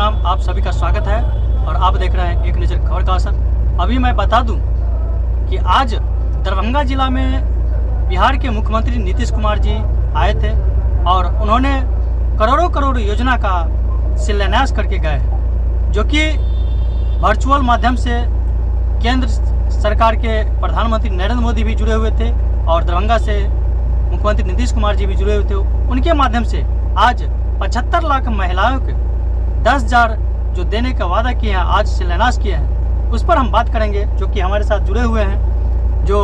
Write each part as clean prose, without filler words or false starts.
प्रणाम, आप सभी का स्वागत है और आप देख रहे हैं एक नज़र खबर का असर। अभी मैं बता दूं कि आज दरभंगा जिला में बिहार के मुख्यमंत्री नीतीश कुमार जी आए थे और उन्होंने करोड़ों करोड़ योजना का शिलान्यास करके गए, जो कि वर्चुअल माध्यम से केंद्र सरकार के प्रधानमंत्री नरेंद्र मोदी भी जुड़े हुए थे और दरभंगा से मुख्यमंत्री नीतीश कुमार जी भी जुड़े हुए थे। उनके माध्यम से आज 75 लाख महिलाओं के 10,000 जो देने का वादा किए हैं, आज शिलान्यास किए हैं, उस पर हम बात करेंगे। जो कि हमारे साथ जुड़े हुए हैं, जो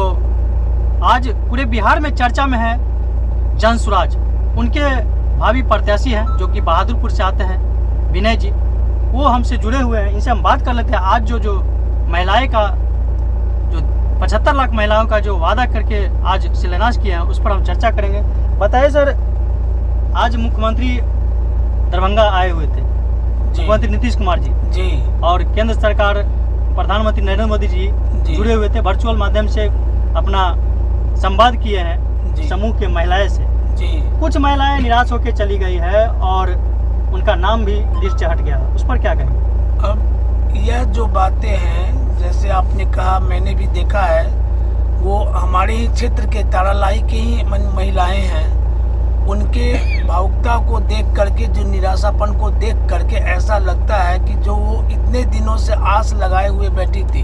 आज पूरे बिहार में चर्चा में है, जन सुराज, उनके भावी प्रत्याशी हैं जो कि बहादुरपुर से आते हैं, विनय जी, वो हमसे जुड़े हुए हैं। इनसे हम बात कर लेते हैं। आज जो महिलाएं का जो 75 लाख महिलाओं का जो वादा करके आज शिलान्यास किया है, उस पर हम चर्चा करेंगे। बताइए सर, आज मुख्यमंत्री दरभंगा आए हुए थे, मुख्यमंत्री नीतीश कुमार जी और केंद्र सरकार प्रधानमंत्री नरेंद्र मोदी जी जुड़े हुए थे, वर्चुअल माध्यम से अपना संवाद किए हैं समूह के महिलाएं से। कुछ महिलाएं निराश होकर चली गई है और उनका नाम भी लिस्ट से हट गया, उस पर क्या कहेंगे? अब यह जो बातें हैं, जैसे आपने कहा, मैंने भी देखा है, वो हमारे ही क्षेत्र के तारालाई की ही महिलाएं हैं। उनके भावुकता को देख करके, जो निराशापन को देख करके ऐसा लगता है कि जो वो इतने दिनों से आस लगाए हुए बैठी थी,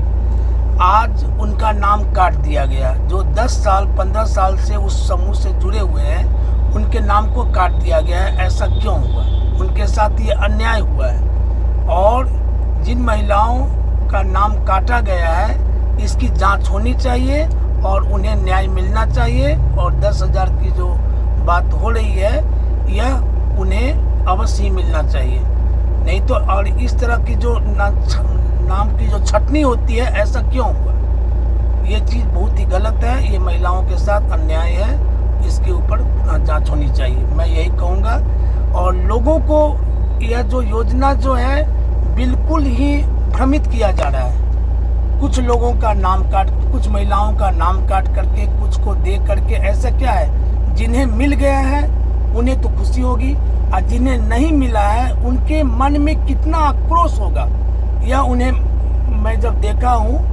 आज उनका नाम काट दिया गया। जो 10 साल 15 साल से उस समूह से जुड़े हुए हैं, उनके नाम को काट दिया गया है। ऐसा क्यों हुआ? उनके साथ ये अन्याय हुआ है और जिन महिलाओं का नाम काटा गया है, इसकी जांच होनी चाहिए और उन्हें न्याय मिलना चाहिए। और 10,000 की जो बात हो रही है, यह उन्हें अवश्य ही मिलना चाहिए। नहीं तो और इस तरह की जो नाम की जो छटनी होती है, ऐसा क्यों हुआ? ये चीज़ बहुत ही गलत है, ये महिलाओं के साथ अन्याय है, इसके ऊपर जांच होनी चाहिए, मैं यही कहूँगा। और लोगों को यह जो योजना जो है, बिल्कुल ही भ्रमित किया जा रहा है। कुछ लोगों का नाम काट, कुछ महिलाओं का नाम काट करके, कुछ को दे करके, ऐसा क्या है? जिन्हें मिल गया है उन्हें तो खुशी होगी, और जिन्हें नहीं मिला है उनके मन में कितना आक्रोश होगा, यह उन्हें मैं जब देखा हूँ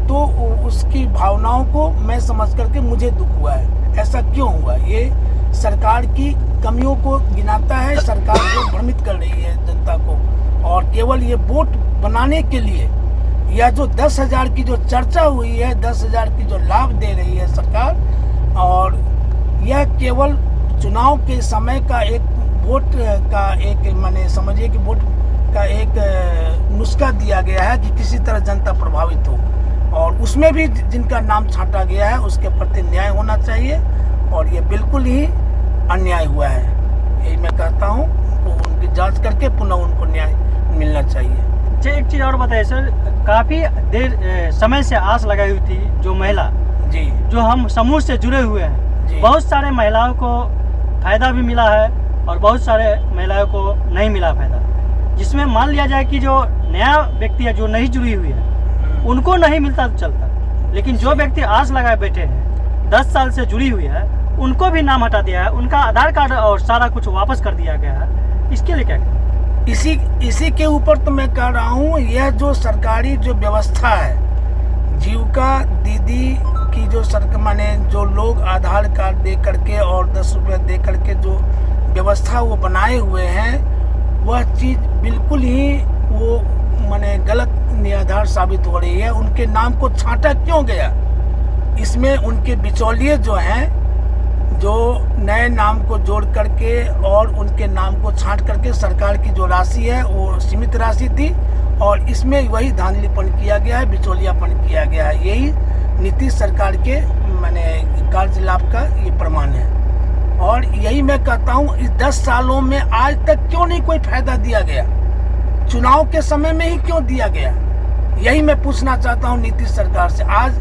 तो उसकी भावनाओं को मैं समझ करके मुझे दुख हुआ है। ऐसा क्यों हुआ? ये सरकार की कमियों को गिनाता है, सरकार को भ्रमित कर रही है जनता को, और केवल ये वोट बनाने के लिए यह जो 10,000 की जो चर्चा हुई है, 10,000 की जो लाभ दे रही है सरकार, और यह केवल चुनाव के समय का एक वोट का एक माने समझिए कि वोट का एक नुस्खा दिया गया है कि किसी तरह जनता प्रभावित हो, और उसमें भी जिनका नाम छांटा गया है उसके प्रति न्याय होना चाहिए, और ये बिल्कुल ही अन्याय हुआ है। यही मैं कहता हूँ, उनकी जांच करके पुनः उनको न्याय मिलना चाहिए। अच्छा, एक चीज़ और बताइए सर, काफ़ी देर समय से आस लगाई हुई थी जो महिला जो हम समूह से जुड़े हुए हैं, बहुत सारे महिलाओं को फायदा भी मिला है और बहुत सारे महिलाओं को नहीं मिला फायदा। जिसमें मान लिया जाए कि जो नया व्यक्ति है, जो नहीं जुड़ी हुई है, उनको नहीं मिलता तो चलता, लेकिन जो व्यक्ति आस लगाए बैठे हैं, 10 साल से जुड़ी हुई है, उनको भी नाम हटा दिया है, उनका आधार कार्ड और सारा कुछ वापस कर दिया गया है। इसके लिए क्या करें? इसी के ऊपर तो मैं कह रहा हूँ, यह जो सरकारी जो व्यवस्था है, जीविका दीदी की जो सरकार माने जो लोग आधार कार्ड दे करके और 10 रुपये दे करके जो व्यवस्था वो बनाए हुए हैं, वह चीज़ बिल्कुल ही वो माने गलत निराधार साबित हो रही है। उनके नाम को छांटा क्यों गया? इसमें उनके बिचौलिए जो हैं, जो नए नाम को जोड़ करके और उनके नाम को छांट करके सरकार की जो राशि है वो सीमित राशि थी, और इसमें वही धांधलीपन किया गया है, बिचौलियापन किया गया है। यही नीतीश सरकार के माने कार्यलाभ का ये प्रमाण है। और यही मैं कहता हूँ, इस 10 सालों में आज तक क्यों नहीं कोई फायदा दिया गया? चुनाव के समय में ही क्यों दिया गया? यही मैं पूछना चाहता हूँ नीतीश सरकार से। आज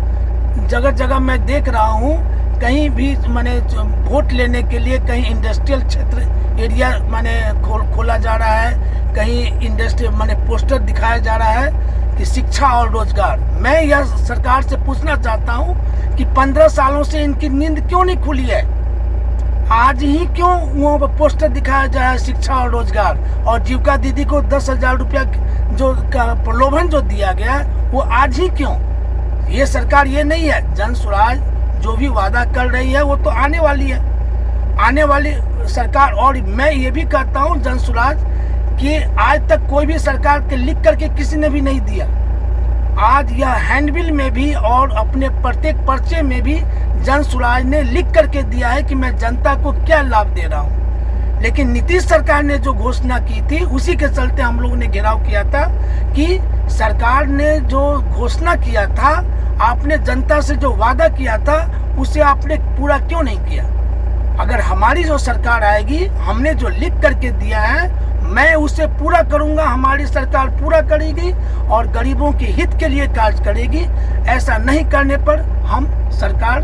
जगह जगह मैं देख रहा हूँ, कहीं भी माने वोट लेने के लिए कहीं इंडस्ट्रियल क्षेत्र एरिया माने खोला जा रहा है, कहीं इंडस्ट्री माने पोस्टर दिखाया जा रहा है कि शिक्षा और रोजगार। मैं यह सरकार से पूछना चाहता हूं कि 15 सालों से इनकी नींद क्यों नहीं खुली है? आज ही क्यों वहाँ पर पोस्टर दिखाया जा रहा है शिक्षा और रोजगार, और जीविका दीदी को 10,000 रुपया जो का प्रलोभन जो दिया गया वो आज ही क्यों? ये सरकार ये नहीं है। जन स्वराज जो भी वादा कर रही है वो तो आने वाली है, आने वाली सरकार। और मैं ये भी कहता हूँ जन स्वराज कि आज तक कोई भी सरकार के लिख करके किसी ने भी नहीं दिया। आज यह हैंडबिल में भी और अपने प्रत्येक पर्चे में भी जन स्वराज ने लिख करके दिया है कि मैं जनता को क्या लाभ दे रहा हूँ। लेकिन नीतीश सरकार ने जो घोषणा की थी उसी के चलते हम लोगों ने घेराव किया था कि सरकार ने जो घोषणा किया था, आपने जनता से जो वादा किया था उसे आपने पूरा क्यों नहीं किया। अगर हमारी जो सरकार आएगी, हमने जो लिख करके दिया है मैं उसे पूरा करूंगा, हमारी सरकार पूरा करेगी और गरीबों के हित के लिए कार्य करेगी। ऐसा नहीं करने पर हम सरकार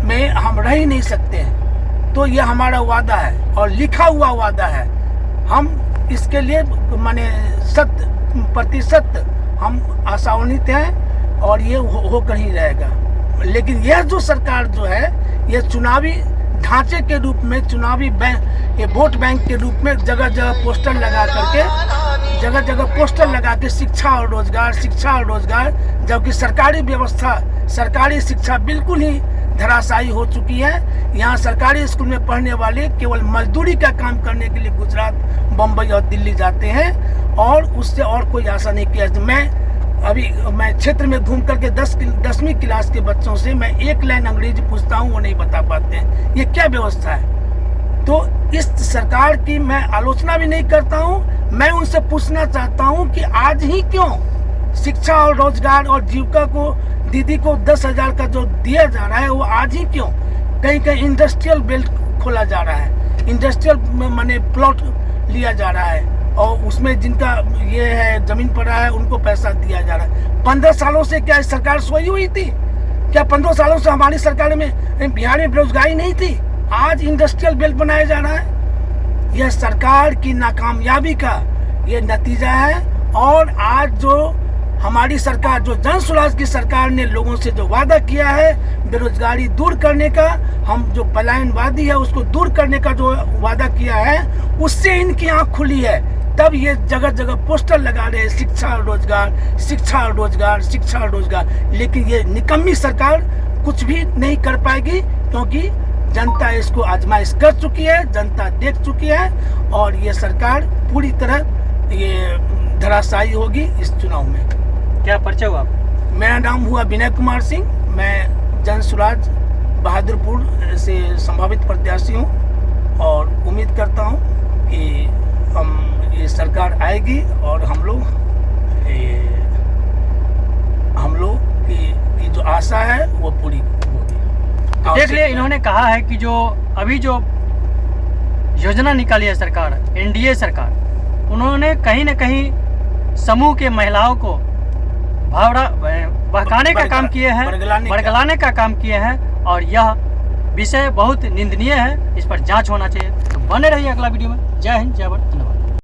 में हम रह ही नहीं सकते हैं। तो यह हमारा वादा है और लिखा हुआ वादा है। हम इसके लिए माने 100% हम आशान्वित हैं और ये होकर ही रहेगा। लेकिन यह जो सरकार जो है ये चुनावी ढांचे के रूप में, चुनावी बैंक, ये वोट बैंक के रूप में जगह जगह पोस्टर लगा करके, जगह जगह पोस्टर लगा के शिक्षा और रोजगार, शिक्षा और रोजगार, जबकि सरकारी व्यवस्था, सरकारी शिक्षा बिल्कुल ही धराशायी हो चुकी है। यहाँ सरकारी स्कूल में पढ़ने वाले केवल मजदूरी का काम करने के लिए गुजरात, बम्बई और दिल्ली जाते हैं और उससे और कोई आशा नहीं किया। मैं क्षेत्र में घूम करके 10वीं क्लास के बच्चों से मैं एक लाइन अंग्रेजी पूछता हूँ, वो नहीं बता पाते हैं। ये क्या व्यवस्था है? तो इस सरकार की मैं आलोचना भी नहीं करता हूँ, मैं उनसे पूछना चाहता हूँ कि आज ही क्यों शिक्षा और रोजगार और जीविका को दीदी को 10,000 का जो दिया जा रहा है वो आज ही क्यों? कहीं कहीं इंडस्ट्रियल बेल्ट खोला जा रहा है, इंडस्ट्रियल माने प्लॉट लिया जा रहा है और उसमें जिनका ये है जमीन पड़ा है उनको पैसा दिया जा रहा है। 15 सालों से क्या सरकार सोई हुई थी? क्या 15 सालों से हमारी सरकार में बिहार में बेरोजगारी नहीं थी? आज इंडस्ट्रियल बेल्ट बनाया जा रहा है। यह सरकार की नाकामयाबी का ये नतीजा है। और आज जो हमारी सरकार, जो जन स्वराज की सरकार ने लोगों से जो वादा किया है बेरोजगारी दूर करने का, हम जो पलायनवादी है उसको दूर करने का जो वादा किया है, उससे इनकी आंख खुली है। तब ये जगह जगह पोस्टर लगा रहे हैं शिक्षा और रोजगार, शिक्षा और रोजगार, शिक्षा और रोजगार। लेकिन ये निकम्मी सरकार कुछ भी नहीं कर पाएगी क्योंकि जनता इसको आजमाइश कर चुकी है, जनता देख चुकी है और ये सरकार पूरी तरह ये धराशायी होगी इस चुनाव में। क्या परिचय हुआ? मेरा नाम हुआ विनय कुमार सिंह। मैं जन स्वराज बहादुरपुर से संभावित प्रत्याशी हूँ और उम्मीद करता हूँ कि ये सरकार आएगी और हम लोग की जो आशा है वो पूरी होगी। देख लिए, इन्होंने कहा है कि जो अभी जो योजना निकाली है सरकार, एनडीए सरकार, उन्होंने कहीं न कहीं समूह के महिलाओं को बहकाने का काम किए हैं, बरगलाने का काम किए हैं और यह विषय बहुत निंदनीय है। इस पर जांच होना चाहिए। तो बने रहिए अगला वीडियो में। जय हिंद, जय भारत, धन्यवाद।